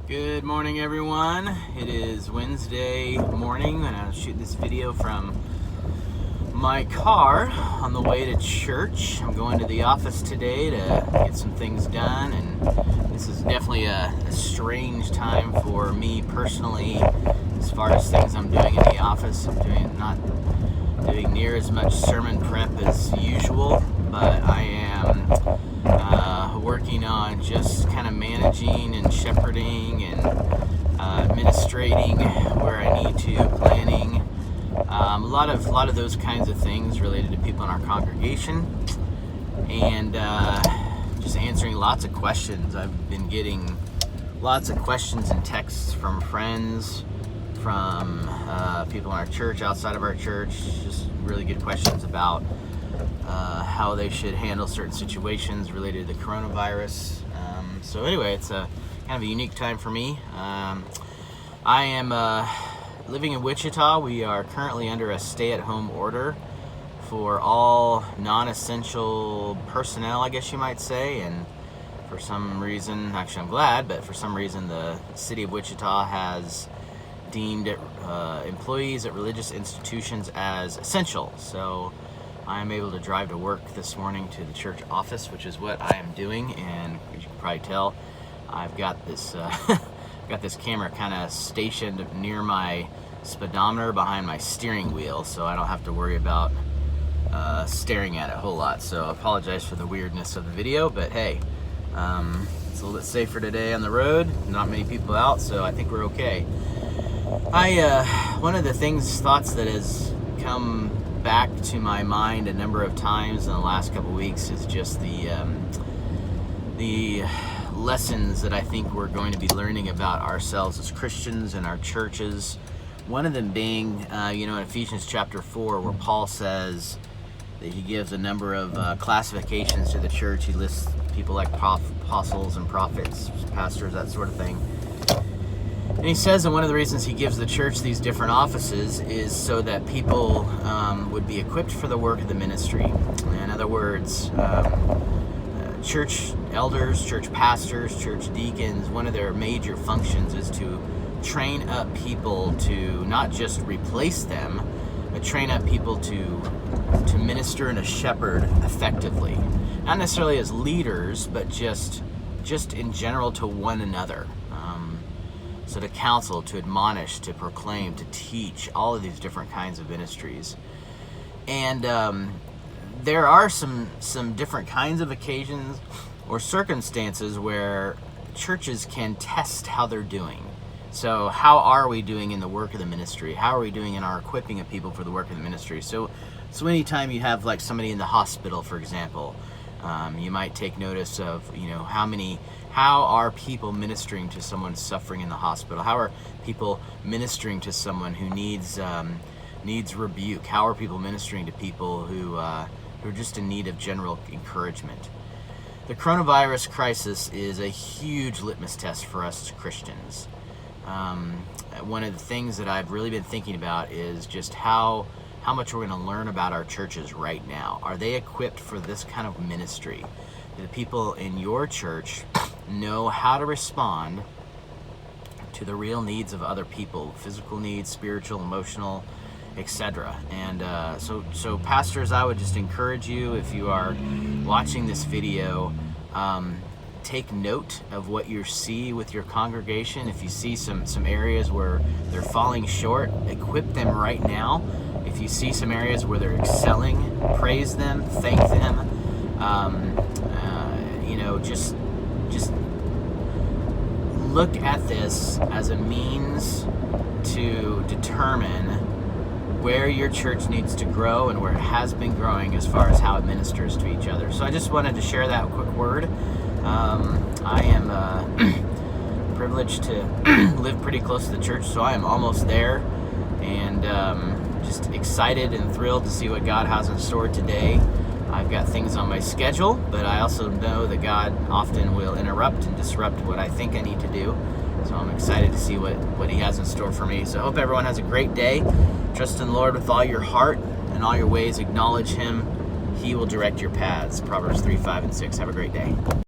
Good morning, everyone. It is Wednesday morning, and I'm shooting this video from my car on the way to church. I'm going to the office today to get some things done, and this is definitely a strange time for me personally as far as things I'm doing in the office. I'm not doing near as much sermon prep as usual, but I am working on just kind of managing and shepherding and administrating where I need to, planning, a lot of those kinds of things related to people in our congregation, and just answering lots of questions. I've been getting lots of questions and texts from friends, from people in our church, outside of our church, just really good questions about how they should handle certain situations related to the coronavirus. So anyway, it's a kind of a unique time for me. I am living in Wichita. We are currently under a stay-at-home order for all non-essential personnel, I guess you might say, and for some reason, actually I'm glad, but for some reason the city of Wichita has deemed employees at religious institutions as essential. So I'm able to drive to work this morning to the church office, which is what I am doing, and as you can probably tell, I've got this got this camera kind of stationed near my speedometer behind my steering wheel, so I don't have to worry about staring at it a whole lot. So I apologize for the weirdness of the video, but hey, it's a little bit safer today on the road. Not many people out, so I think we're okay. One of the thoughts that has come back to my mind a number of times in the last couple weeks is just the lessons that I think we're going to be learning about ourselves as Christians and our churches. One of them being, in Ephesians chapter 4, where Paul says that he gives a number of classifications to the church. He lists people like apostles and prophets, pastors, that sort of thing. And he says that one of the reasons he gives the church these different offices is so that people would be equipped for the work of the ministry. In other words, church elders, church pastors, church deacons, one of their major functions is to train up people to not just replace them, but train up people to minister and to shepherd effectively. Not necessarily as leaders, but just in general to one another. So to counsel, to admonish, to proclaim, to teach, all of these different kinds of ministries. And there are some different kinds of occasions or circumstances where churches can test how they're doing. So how are we doing in the work of the ministry? How are we doing in our equipping of people for the work of the ministry? So anytime you have like somebody in the hospital, for example, you might take notice of, how are people ministering to someone suffering in the hospital? How are people ministering to someone who needs rebuke? How are people ministering to people who are just in need of general encouragement? The coronavirus crisis is a huge litmus test for us as Christians. One of the things that I've really been thinking about is just how much we're going to learn about our churches right now. Are they equipped for this kind of ministry? Do the people in your church know how to respond to the real needs of other people, physical needs, spiritual, emotional, etc.? And so pastors, I would just encourage you, if you are watching this video, take note of what you see with your congregation. If you see some areas where they're falling short, equip them right now. If you see some areas where they're excelling, praise them, thank them. Just look at this as a means to determine where your church needs to grow and where it has been growing as far as how it ministers to each other. So I just wanted to share that quick word. I am privileged to live pretty close to the church, so I am almost there, and just excited and thrilled to see what God has in store today. I've got things on my schedule, but I also know that God often will interrupt and disrupt what I think I need to do. So I'm excited to see what He has in store for me. So I hope everyone has a great day. Trust in the Lord with all your heart and all your ways. Acknowledge Him. He will direct your paths. Proverbs 3, 5, and 6. Have a great day.